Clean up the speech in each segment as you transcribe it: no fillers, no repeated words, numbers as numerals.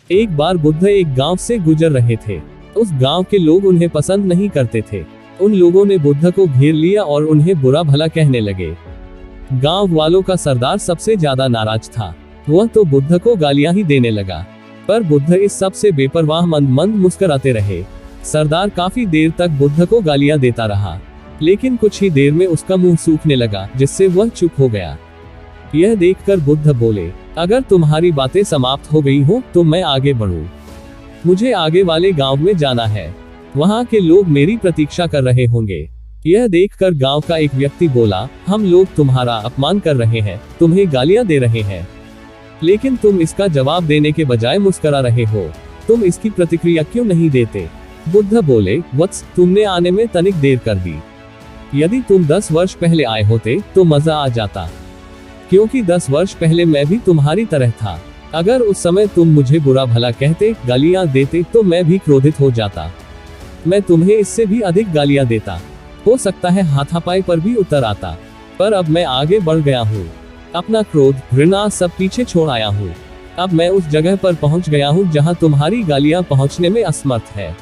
एक बार बुद्ध एक गांव से गुजर रहे थे। उस गांव के लोग उन्हें पसंद नहीं करते थे। उन लोगों ने बुद्ध को घेर लिया और उन्हें बुरा भला कहने लगे। गांव वालों का सरदार सबसे ज्यादा नाराज था। वह तो बुद्ध को गालियां ही देने लगा, पर बुद्ध इस सब से बेपरवाह मंद मंद मुस्कुराते रहे। सरदार काफी देर तक बुद्ध को गालियां देता रहा, लेकिन कुछ ही देर में उसका मुंह सूखने लगा, जिससे वह चुप हो गया। यह देखकर बुद्ध बोले, अगर तुम्हारी बातें समाप्त हो गई हो तो मैं आगे बढ़ूं। मुझे आगे वाले गांव में जाना है, वहां के लोग मेरी प्रतीक्षा कर रहे होंगे। यह देखकर गांव का एक व्यक्ति बोला, हम लोग तुम्हारा अपमान कर रहे हैं, तुम्हें गालियां दे रहे हैं, लेकिन तुम इसका जवाब देने के बजाय मुस्कुरा रहे हो। तुम इसकी प्रतिक्रिया क्यों नहीं देते? बुद्ध बोले, वत्स, तुमने आने में तनिक देर कर दी। यदि तुम 10 वर्ष पहले आए होते तो मजा आ जाता, क्योंकि 10 वर्ष पहले मैं भी तुम्हारी तरह था। अगर उस समय तुम मुझे बुरा भला कहते, गालियां देते, तो मैं भी क्रोधित हो जाता। मैं तुम्हें इससे भी अधिक गालियां देता, हो सकता है हाथापाई पर भी उतर आता। पर अब मैं आगे बढ़ गया हूँ, अपना क्रोध, घृणा सब पीछे छोड़ आया हूँ। अब मैं उस जगह पर पहुँच गया हूँ जहाँ तुम्हारी गालियां पहुँचने में असमर्थ है।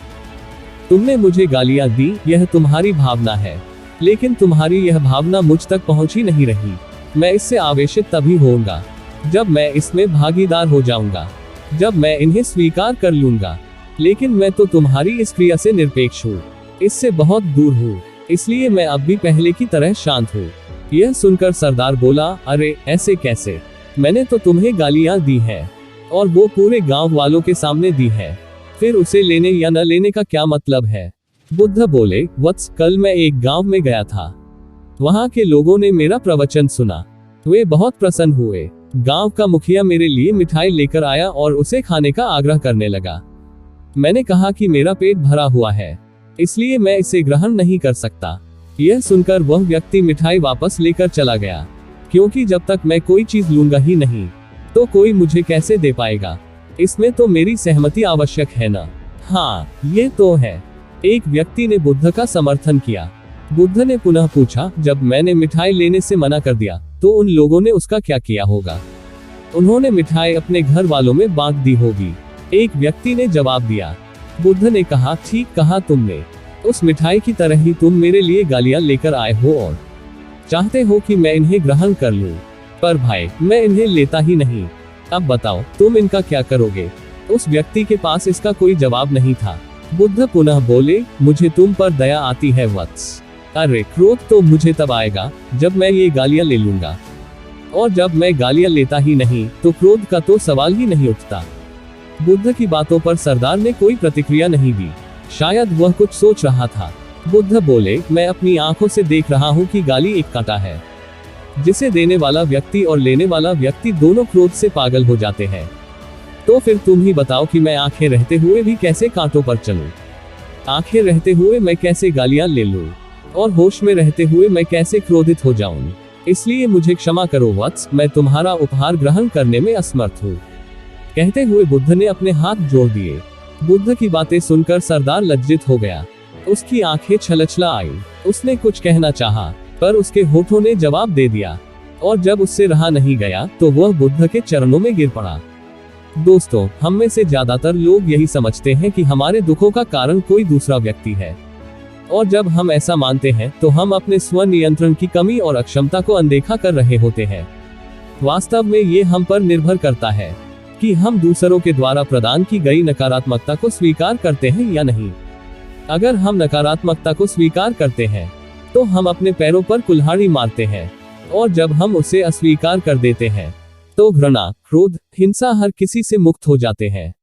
तुमने मुझे गालियां दी, यह तुम्हारी भावना है, लेकिन तुम्हारी यह भावना मुझ तक पहुंची नहीं रही। मैं इससे आवेशित तभी होऊंगा जब मैं इसमें भागीदार हो जाऊंगा, जब मैं इन्हें स्वीकार कर लूंगा। लेकिन मैं तो तुम्हारी इस क्रिया से निरपेक्ष हूँ, इससे बहुत दूर हूँ, इसलिए मैं अब भी पहले की तरह शांत हूँ। यह सुनकर सरदार बोला, अरे ऐसे कैसे? मैंने तो तुम्हें गालियां दी है, और वो पूरे गांव वालों के सामने दी है, फिर उसे लेने या न लेने का क्या मतलब है? बुद्ध बोले, वत्स, कल मैं एक गांव में गया था। वहां के लोगों ने मेरा प्रवचन सुना, वे बहुत प्रसन्न हुए। गांव का मुखिया मेरे लिए मिठाई लेकर आया और उसे खाने का आग्रह करने लगा। मैंने कहा कि मेरा पेट भरा हुआ है, इसलिए मैं इसे ग्रहण नहीं कर सकता। यह सुनकर वह व्यक्ति मिठाई वापस लेकर चला गया, क्योंकि जब तक मैं कोई चीज लूंगा ही नहीं तो कोई मुझे कैसे दे पाएगा? इसमें तो मेरी सहमति आवश्यक है ना? हाँ, ये तो है। एक व्यक्ति ने बुद्ध का समर्थन किया। बुद्ध ने पुनः पूछा, जब मैंने मिठाई लेने से मना कर दिया तो उन लोगों ने उसका क्या किया होगा? उन्होंने मिठाई अपने घर वालों में बांट दी होगी। एक व्यक्ति ने जवाब दिया। बुद्ध ने कहा, ठीक कहा तुमने, उस मिठाई की तरह ही तुम मेरे लिए गालियां लेकर आए हो और चाहते हो कि मैं इन्हें ग्रहण कर लूं। पर भाई, मैं इन्हें लेता ही नहीं। अब बताओ तुम इनका क्या करोगे? उस व्यक्ति के पास इसका कोई जवाब नहीं था। बुद्ध पुनः बोले, मुझे तुम पर दया आती है वत्स। अरे, क्रोध तो मुझे तब आएगा जब मैं ये गालियां ले लूंगा, और जब मैं गालियां लेता ही नहीं तो क्रोध का तो सवाल ही नहीं उठता। बुद्ध की बातों पर सरदार ने कोई प्रतिक्रिया नहीं दी, शायद वह कुछ सोच रहा था। बुद्ध बोले, मैं अपनी आंखों से देख रहा हूँ कि गाली एक कांटा है, जिसे देने वाला व्यक्ति और लेने वाला व्यक्ति दोनों क्रोध से पागल हो जाते हैं। तो फिर तुम ही बताओ कि मैं आंखें रहते हुए भी कैसे कांटों पर चलूं? आंखें रहते हुए मैं कैसे गालियां ले लूं? और होश में रहते हुए मैं कैसे क्रोधित हो जाऊं? इसलिए मुझे क्षमा करो वत्स, मैं तुम्हारा उपहार ग्रहण करने में असमर्थ हूँ। कहते हुए बुद्ध ने अपने हाथ जोड़ दिए। बुद्ध की बातें सुनकर सरदार लज्जित हो गया, उसकी आंखें छलछला आई। उसने कुछ कहना चाहा, पर उसके होठों ने जवाब दे दिया, और जब उससे रहा नहीं गया तो वह बुद्ध के चरणों में गिर पड़ा। दोस्तों, हम में से ज्यादातर लोग यही समझते हैं कि हमारे दुखों का कारण कोई दूसरा व्यक्ति है, और जब हम ऐसा मानते हैं तो हम अपने स्व नियंत्रण की कमी और अक्षमता को अनदेखा कर रहे होते हैं। वास्तव में ये हम पर निर्भर करता है कि हम दूसरों के द्वारा प्रदान की गई नकारात्मकता को स्वीकार करते हैं या नहीं। अगर हम नकारात्मकता को स्वीकार करते हैं तो हम अपने पैरों पर कुल्हाड़ी मारते हैं, और जब हम उसे अस्वीकार कर देते हैं तो घृणा, क्रोध, हिंसा हर किसी से मुक्त हो जाते हैं।